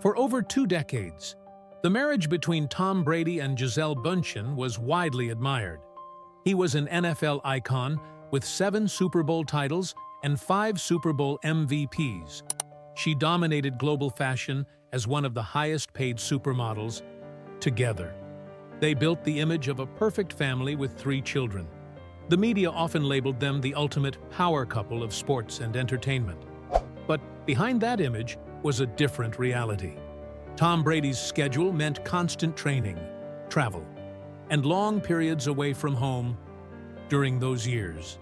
For over 2 decades, the marriage between Tom Brady and Gisele Bündchen was widely admired. He was an NFL icon with 7 Super Bowl titles and 5 Super Bowl MVPs. She dominated global fashion as one of the highest-paid supermodels. Together, they built the image of a perfect family with 3 children. The media often labeled them the ultimate power couple of sports and entertainment. But behind that image was a different reality. Tom Brady's schedule meant constant training, travel, and long periods away from home during those years.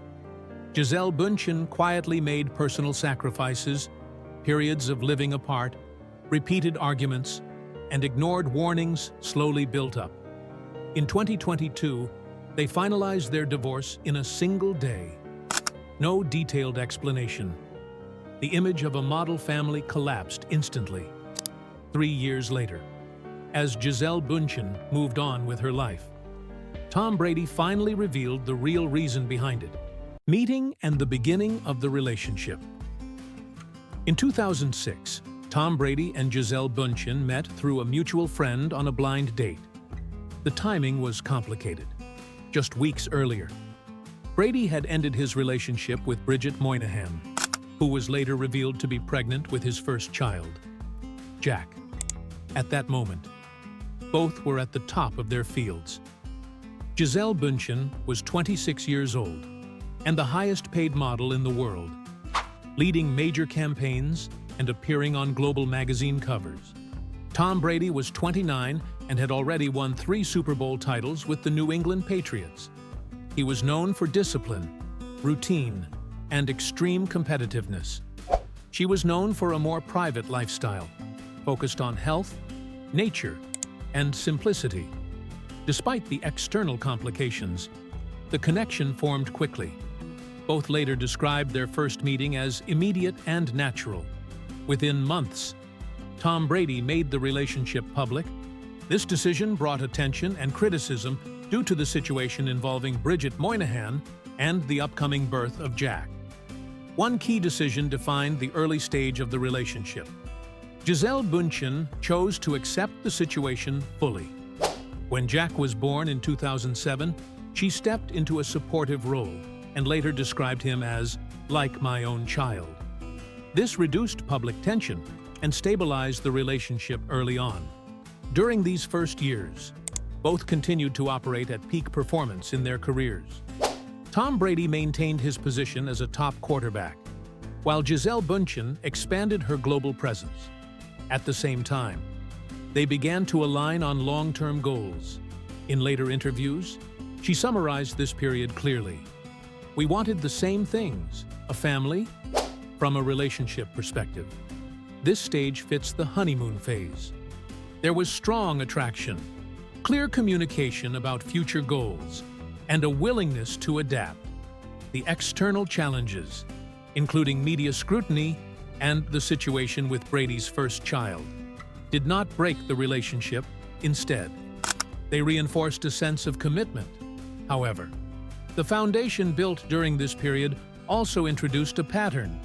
Gisele Bündchen quietly made personal sacrifices, periods of living apart, repeated arguments, and ignored warnings slowly built up. In 2022, they finalized their divorce in a single day. No detailed explanation. The image of a model family collapsed instantly. 3 years later, as Gisele Bündchen moved on with her life, Tom Brady finally revealed the real reason behind it: meeting and the beginning of the relationship. In 2006, Tom Brady and Gisele Bündchen met through a mutual friend on a blind date. The timing was complicated. Just weeks earlier, Brady had ended his relationship with Bridget Moynihan, who was later revealed to be pregnant with his first child, Jack. At that moment, both were at the top of their fields. Gisele Bündchen was 26 years old and the highest-paid model in the world, leading major campaigns and appearing on global magazine covers. Tom Brady was 29 and had already won 3 Super Bowl titles with the New England Patriots. He was known for discipline, routine, and extreme competitiveness. She was known for a more private lifestyle, focused on health, nature, and simplicity. Despite the external complications, the connection formed quickly. Both later described their first meeting as immediate and natural. Within months, Tom Brady made the relationship public. This decision brought attention and criticism due to the situation involving Bridget Moynihan and the upcoming birth of Jack. One key decision defined the early stage of the relationship. Gisele Bündchen chose to accept the situation fully. When Jack was born in 2007, she stepped into a supportive role and later described him as "like my own child." This reduced public tension and stabilized the relationship early on. During these first years, both continued to operate at peak performance in their careers. Tom Brady maintained his position as a top quarterback, while Gisele Bündchen expanded her global presence. At the same time, they began to align on long-term goals. In later interviews, she summarized this period clearly. "We wanted the same things, a family, from a relationship perspective. This stage fits the honeymoon phase. There was strong attraction, clear communication about future goals, and a willingness to adapt. The external challenges, including media scrutiny and the situation with Brady's first child, did not break the relationship. Instead, they reinforced a sense of commitment. However, the foundation built during this period also introduced a pattern.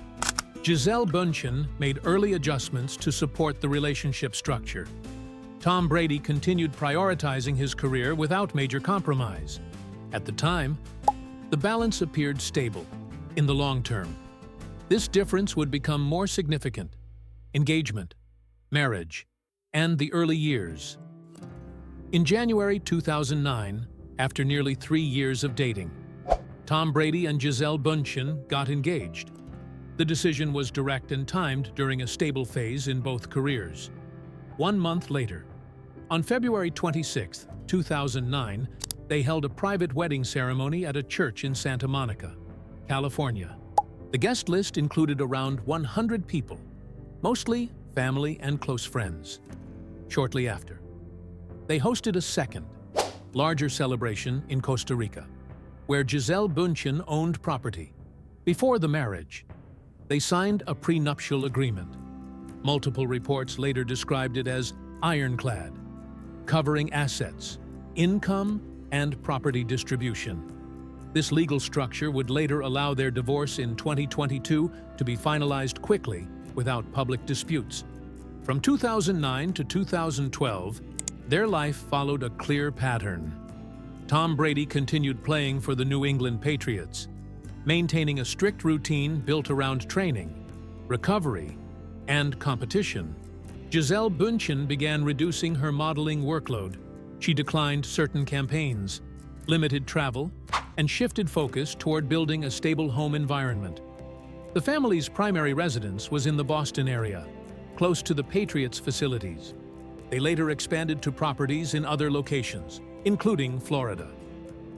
Gisele Bündchen made early adjustments to support the relationship structure. Tom Brady continued prioritizing his career without major compromise. At the time, the balance appeared stable. In the long term, this difference would become more significant: engagement, marriage, and the early years. In January 2009, after nearly 3 years of dating, Tom Brady and Gisele Bündchen got engaged. The decision was direct and timed during a stable phase in both careers. 1 month later, on February 26, 2009, they held a private wedding ceremony at a church in Santa Monica, California. The guest list included around 100 people, mostly family and close friends. Shortly after, they hosted a second, larger celebration in Costa Rica, where Gisele Bündchen owned property. Before the marriage, they signed a prenuptial agreement. Multiple reports later described it as ironclad, covering assets, income, and property distribution. This legal structure would later allow their divorce in 2022 to be finalized quickly without public disputes. From 2009 to 2012, their life followed a clear pattern. Tom Brady continued playing for the New England Patriots, maintaining a strict routine built around training, recovery, and competition. Gisele Bündchen began reducing her modeling workload. She declined certain campaigns, limited travel, and shifted focus toward building a stable home environment. The family's primary residence was in the Boston area, close to the Patriots' facilities. They later expanded to properties in other locations, including Florida.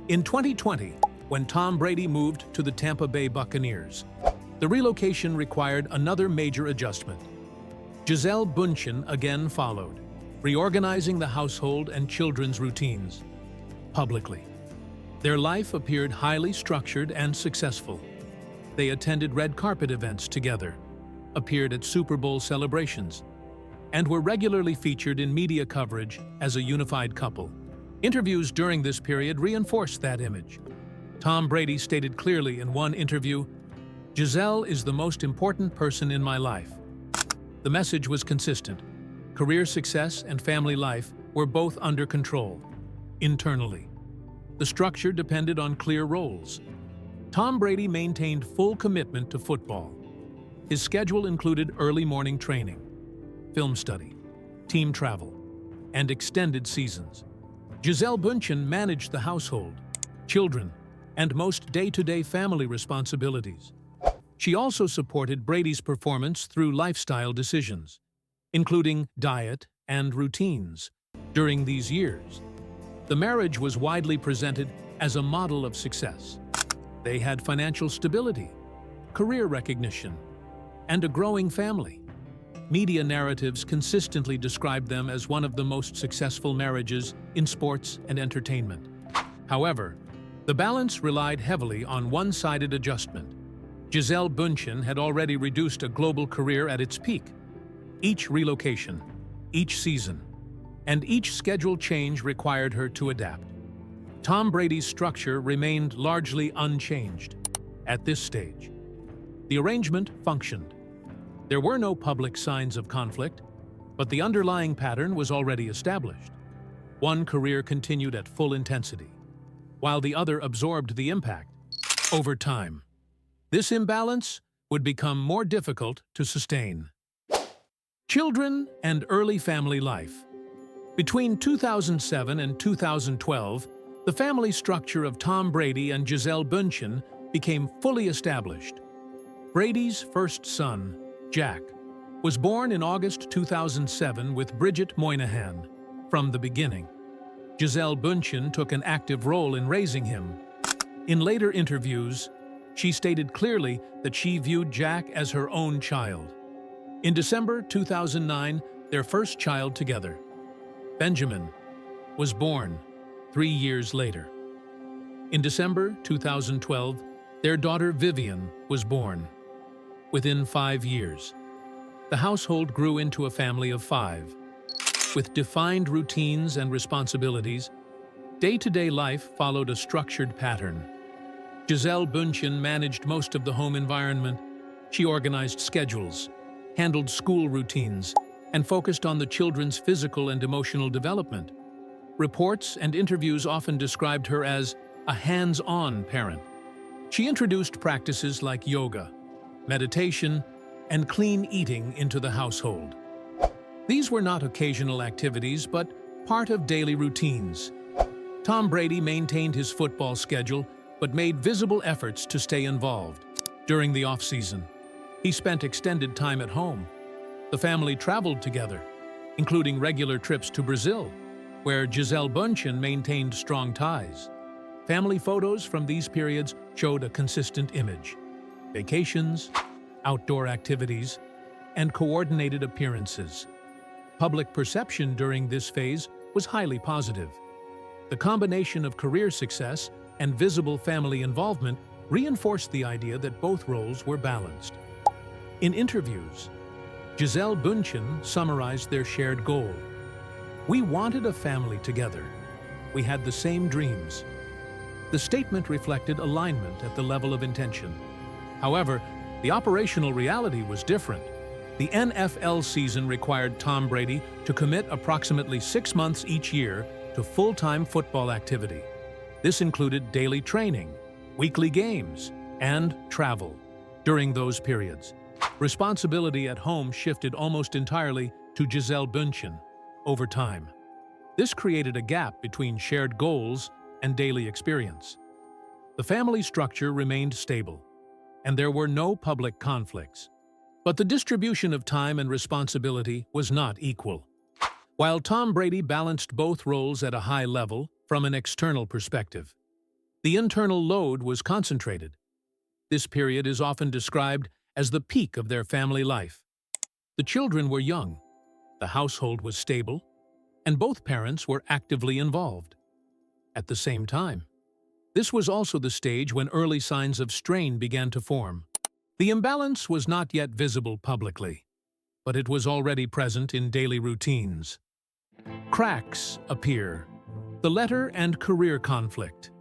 In 2020, when Tom Brady moved to the Tampa Bay Buccaneers, the relocation required another major adjustment. Gisele Bündchen again followed, reorganizing the household and children's routines. Publicly, their life appeared highly structured and successful. They attended red carpet events together, appeared at Super Bowl celebrations, and were regularly featured in media coverage as a unified couple. Interviews during this period reinforced that image. Tom Brady stated clearly in one interview, "Gisele is the most important person in my life." The message was consistent. Career success and family life were both under control. Internally, the structure depended on clear roles. Tom Brady maintained full commitment to football. His schedule included early morning training, film study, team travel, and extended seasons. Gisele Bündchen managed the household, children, and most day-to-day family responsibilities. She also supported Brady's performance through lifestyle decisions, including diet and routines. During these years, the marriage was widely presented as a model of success. They had financial stability, career recognition, and a growing family. Media narratives consistently described them as one of the most successful marriages in sports and entertainment. However, the balance relied heavily on one-sided adjustment. Gisele Bündchen had already reduced a global career at its peak. Each relocation, each season, and each schedule change required her to adapt. Tom Brady's structure remained largely unchanged. At this stage, the arrangement functioned. There were no public signs of conflict, but the underlying pattern was already established. One career continued at full intensity, while the other absorbed the impact. Over time, this imbalance would become more difficult to sustain. Children and early family life. Between 2007 and 2012, the family structure of Tom Brady and Gisele Bündchen became fully established. Brady's first son, Jack, was born in August 2007 with Bridget Moynihan. From the beginning, Gisele Bündchen took an active role in raising him. In later interviews, she stated clearly that she viewed Jack as her own child. In December 2009, their first child together, Benjamin, was born 3 years later. In December 2012, their daughter Vivian was born. Within 5 years, the household grew into a family of 5. With defined routines and responsibilities, day-to-day life followed a structured pattern. Gisele Bündchen managed most of the home environment. She organized schedules, handled school routines, and focused on the children's physical and emotional development. Reports and interviews often described her as a hands-on parent. She introduced practices like yoga, meditation, and clean eating into the household. These were not occasional activities, but part of daily routines. Tom Brady maintained his football schedule, but made visible efforts to stay involved. During the off-season, he spent extended time at home. The family traveled together, including regular trips to Brazil, where Gisele Bündchen maintained strong ties. Family photos from these periods showed a consistent image: vacations, outdoor activities, and coordinated appearances. Public perception during this phase was highly positive. The combination of career success and visible family involvement reinforced the idea that both roles were balanced. In interviews, Gisele Bündchen summarized their shared goal: "We wanted a family together. We had the same dreams." The statement reflected alignment at the level of intention. However, the operational reality was different. The NFL season required Tom Brady to commit approximately 6 months each year to full-time football activity. This included daily training, weekly games, and travel. During those periods, responsibility at home shifted almost entirely to Gisele Bündchen over time. This created a gap between shared goals and daily experience. The family structure remained stable, and there were no public conflicts. But the distribution of time and responsibility was not equal. While Tom Brady balanced both roles at a high level from an external perspective, the internal load was concentrated. This period is often described as the peak of their family life. The children were young, the household was stable, and both parents were actively involved. At the same time, this was also the stage when early signs of strain began to form. The imbalance was not yet visible publicly, but it was already present in daily routines. Cracks appear. The letter and career conflict.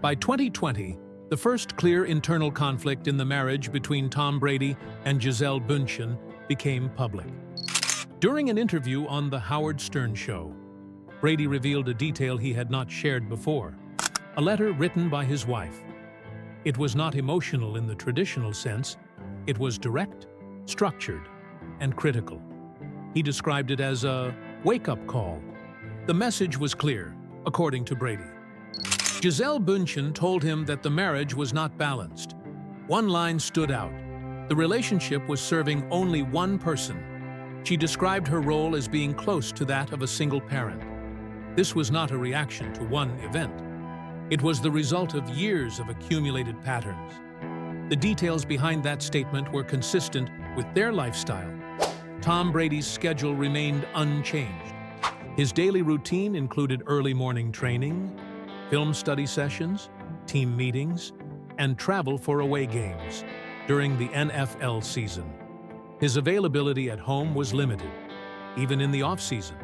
By 2020, the first clear internal conflict in the marriage between Tom Brady and Gisele Bündchen became public. During an interview on The Howard Stern Show, Brady revealed a detail he had not shared before: a letter written by his wife. It was not emotional in the traditional sense. It was direct, structured, and critical. He described it as a wake-up call. The message was clear, according to Brady. Gisele Bündchen told him that the marriage was not balanced. One line stood out: the relationship was serving only one person. She described her role as being close to that of a single parent. This was not a reaction to one event. It was the result of years of accumulated patterns. The details behind that statement were consistent with their lifestyle. Tom Brady's schedule remained unchanged. His daily routine included early morning training, film study sessions, team meetings, and travel for away games during the NFL season. His availability at home was limited. Even in the off-season,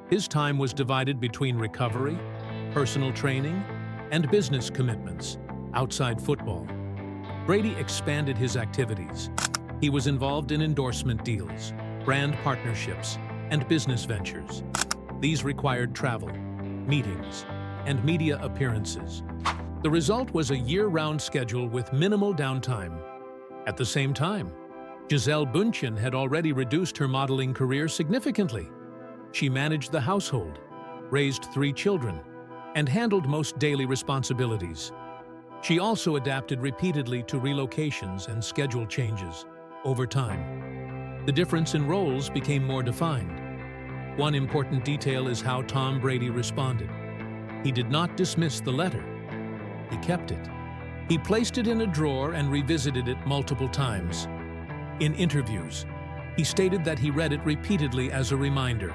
his time was divided between recovery, personal training, and business commitments outside football. Brady expanded his activities. He was involved in endorsement deals, brand partnerships, and business ventures. These required travel, meetings, and media appearances. The result was a year-round schedule with minimal downtime. At the same time, Gisele Bündchen had already reduced her modeling career significantly. She managed the household, raised 3 children, and handled most daily responsibilities. She also adapted repeatedly to relocations and schedule changes. Over time, the difference in roles became more defined. One important detail is how Tom Brady responded. He did not dismiss the letter. He kept it. He placed it in a drawer and revisited it multiple times. In interviews, he stated that he read it repeatedly as a reminder.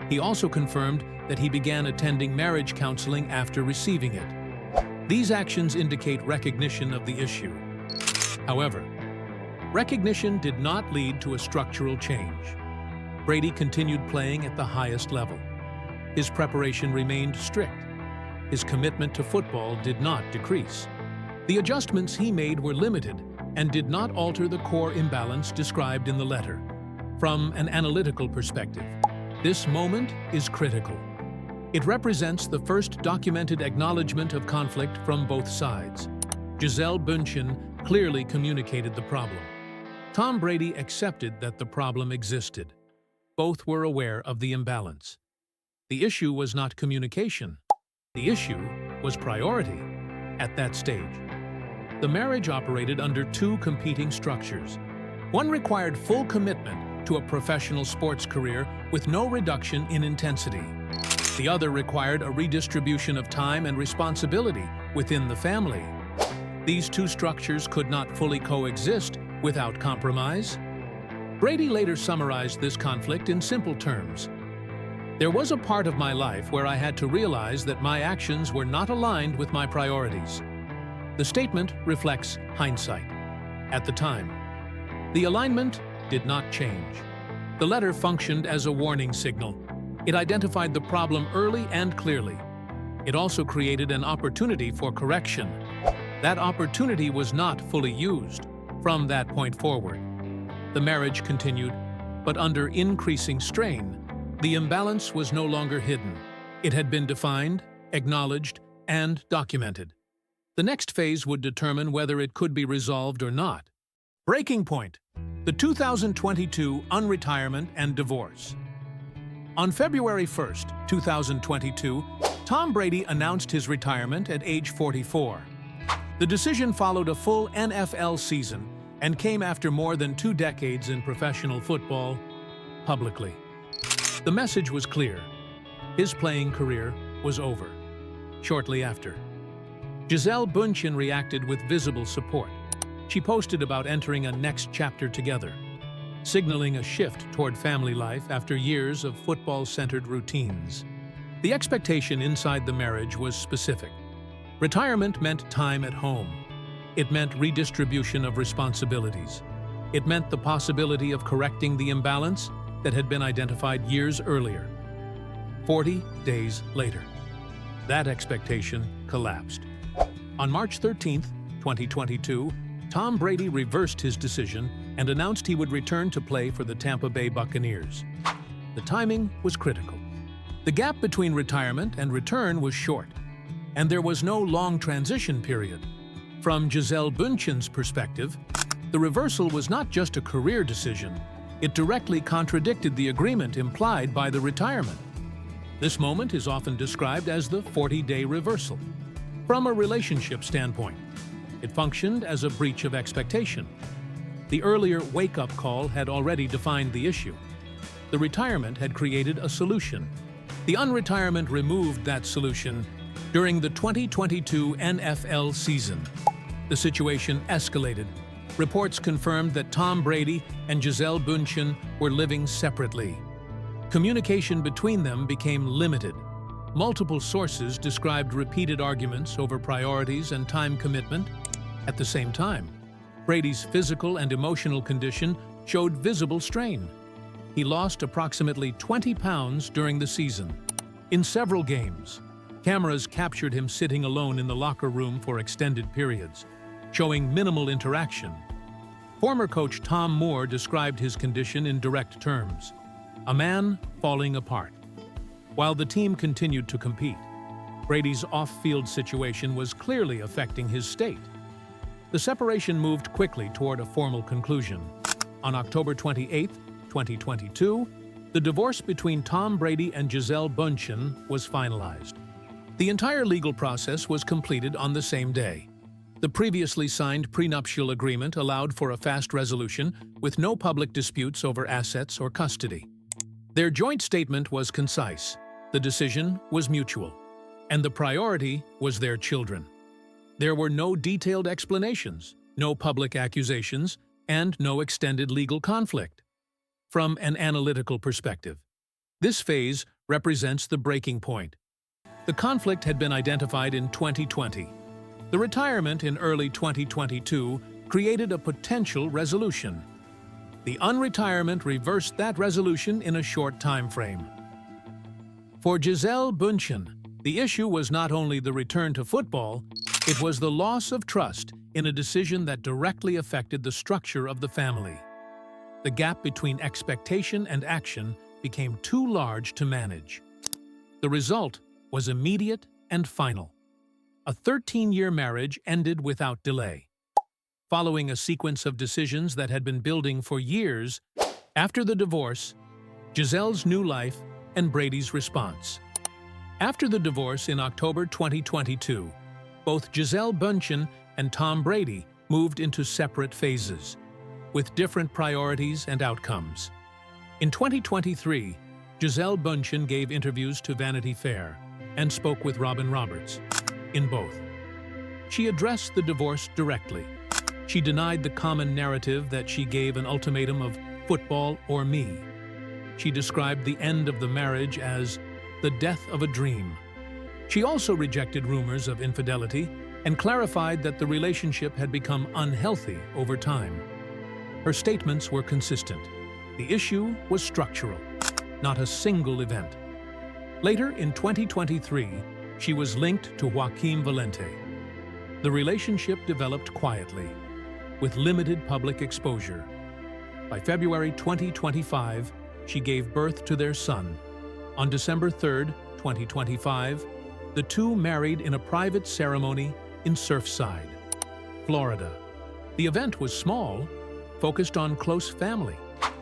He also confirmed that he began attending marriage counseling after receiving it. These actions indicate recognition of the issue. However, recognition did not lead to a structural change. Brady continued playing at the highest level. His preparation remained strict. His commitment to football did not decrease. The adjustments he made were limited and did not alter the core imbalance described in the letter. From an analytical perspective, this moment is critical. It represents the first documented acknowledgement of conflict from both sides. Gisele Bündchen clearly communicated the problem. Tom Brady accepted that the problem existed. Both were aware of the imbalance. The issue was not communication. The issue was priority at that stage. The marriage operated under 2 competing structures. One required full commitment to a professional sports career with no reduction in intensity. The other required a redistribution of time and responsibility within the family. These 2 structures could not fully coexist without compromise. Brady later summarized this conflict in simple terms. There was a part of my life where I had to realize that my actions were not aligned with my priorities. The statement reflects hindsight. At the time, the alignment did not change. The letter functioned as a warning signal. It identified the problem early and clearly. It also created an opportunity for correction. That opportunity was not fully used. From that point forward, the marriage continued But under increasing strain, the imbalance was no longer hidden. It had been defined, acknowledged, and documented. The next phase would determine whether it could be resolved or not. Breaking point: the 2022 unretirement and divorce. On February 1st, 2022, Tom Brady announced his retirement at age 44. The decision followed a full NFL season and came after more than 2 decades in professional football, publicly. The message was clear. His playing career was over. Shortly after, Gisele Bündchen reacted with visible support. She posted about entering a next chapter together, signaling a shift toward family life after years of football-centered routines. The expectation inside the marriage was specific. Retirement meant time at home. It meant redistribution of responsibilities. It meant the possibility of correcting the imbalance that had been identified years earlier. 40 days later, that expectation collapsed. On March 13, 2022, Tom Brady reversed his decision and announced he would return to play for the Tampa Bay Buccaneers. The timing was critical. The gap between retirement and return was short, and there was no long transition period. From Gisele Bündchen's perspective, the reversal was not just a career decision, it directly contradicted the agreement implied by the retirement. This moment is often described as the 40-day reversal. From a relationship standpoint, it functioned as a breach of expectation. The earlier wake-up call had already defined the issue. The retirement had created a solution. The unretirement removed that solution during the 2022 NFL season. The situation escalated. Reports confirmed that Tom Brady and Gisele Bündchen were living separately. Communication between them became limited. Multiple sources described repeated arguments over priorities and time commitment. At the same time, Brady's physical and emotional condition showed visible strain. He lost approximately 20 pounds during the season. In several games, cameras captured him sitting alone in the locker room for extended periods, showing minimal interaction. Former coach Tom Moore described his condition in direct terms: a man falling apart. While the team continued to compete, Brady's off-field situation was clearly affecting his state. The separation moved quickly toward a formal conclusion. On October 28, 2022, the divorce between Tom Brady and Gisele Bündchen was finalized. The entire legal process was completed on the same day. The previously signed prenuptial agreement allowed for a fast resolution with no public disputes over assets or custody. Their joint statement was concise. The decision was mutual, and the priority was their children. There were no detailed explanations, no public accusations, and no extended legal conflict. From an analytical perspective, this phase represents the breaking point. The conflict had been identified in 2020. The retirement in early 2022 created a potential resolution. The unretirement reversed that resolution in a short time frame. For Gisele Bündchen, the issue was not only the return to football, it was the loss of trust in a decision that directly affected the structure of the family. The gap between expectation and action became too large to manage. The result was immediate and final. A 13-year marriage ended without delay. Following a sequence of decisions that had been building for years, after the divorce, Gisele's new life, and Brady's response. After the divorce in October 2022, both Gisele Bündchen and Tom Brady moved into separate phases, with different priorities and outcomes. In 2023, Gisele Bündchen gave interviews to Vanity Fair and spoke with Robin Roberts. In both, she addressed the divorce directly. She denied the common narrative that she gave an ultimatum of football or me. She described the end of the marriage as the death of a dream. She also rejected rumors of infidelity and clarified that the relationship had become unhealthy over time. Her statements were consistent. The issue was structural, not a single event. Later in 2023, she was linked to Joaquim Valente. The relationship developed quietly, with limited public exposure. By February 2025, she gave birth to their son. On December 3, 2025, the two married in a private ceremony in Surfside, Florida. The event was small, focused on close family,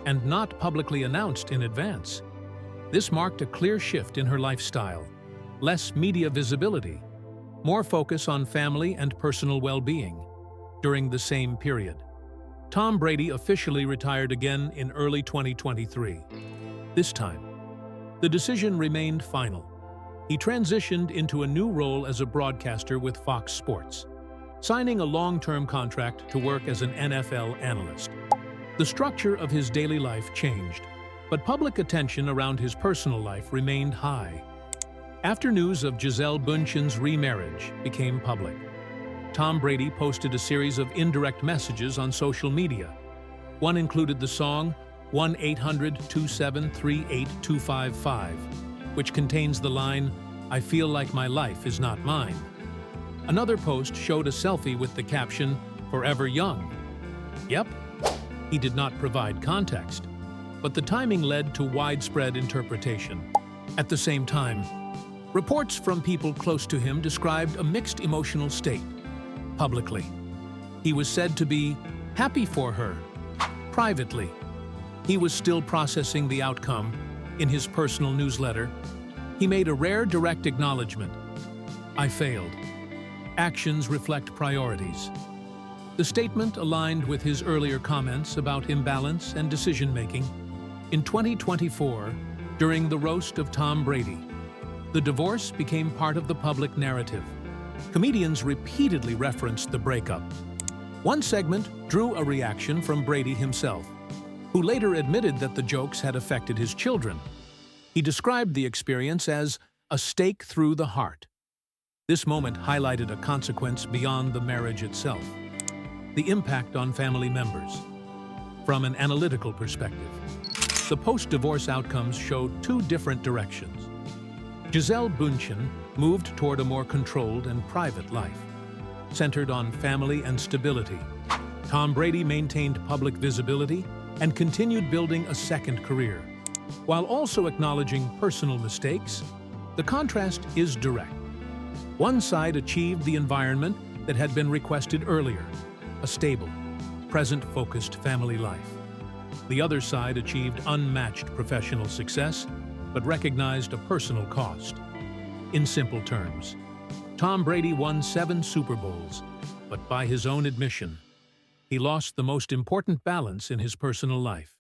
and not publicly announced in advance. This marked a clear shift in her lifestyle: less media visibility, more focus on family and personal well-being. During the same period, Tom Brady officially retired again in early 2023. This time, the decision remained final. He transitioned into a new role as a broadcaster with Fox Sports, signing a long-term contract to work as an NFL analyst. The structure of his daily life changed, but public attention around his personal life remained high. After news of Gisele Bündchen's remarriage became public, Tom Brady posted a series of indirect messages on social media. One included the song 1-800-273-8255, which contains the line, "I feel like my life is not mine." Another post showed a selfie with the caption, "Forever young." Yep, he did not provide context, but the timing led to widespread interpretation. At the same time, reports from people close to him described a mixed emotional state. Publicly, he was said to be happy for her. Privately, he was still processing the outcome. In his personal newsletter, he made a rare direct acknowledgement: "I failed. Actions reflect priorities." The statement aligned with his earlier comments about imbalance and decision-making. In 2024, during the roast of Tom Brady, the divorce became part of the public narrative. Comedians repeatedly referenced the breakup. One segment drew a reaction from Brady himself, who later admitted that the jokes had affected his children. He described the experience as a stake through the heart. This moment highlighted a consequence beyond the marriage itself: the impact on family members. From an analytical perspective, the post-divorce outcomes showed two different directions. Gisele Bündchen moved toward a more controlled and private life, centered on family and stability. Tom Brady maintained public visibility and continued building a second career. While also acknowledging personal mistakes, the contrast is direct. One side achieved the environment that had been requested earlier: a stable, present-focused family life. The other side achieved unmatched professional success, but recognized a personal cost. In simple terms, Tom Brady won 7 Super Bowls, but by his own admission, he lost the most important balance in his personal life.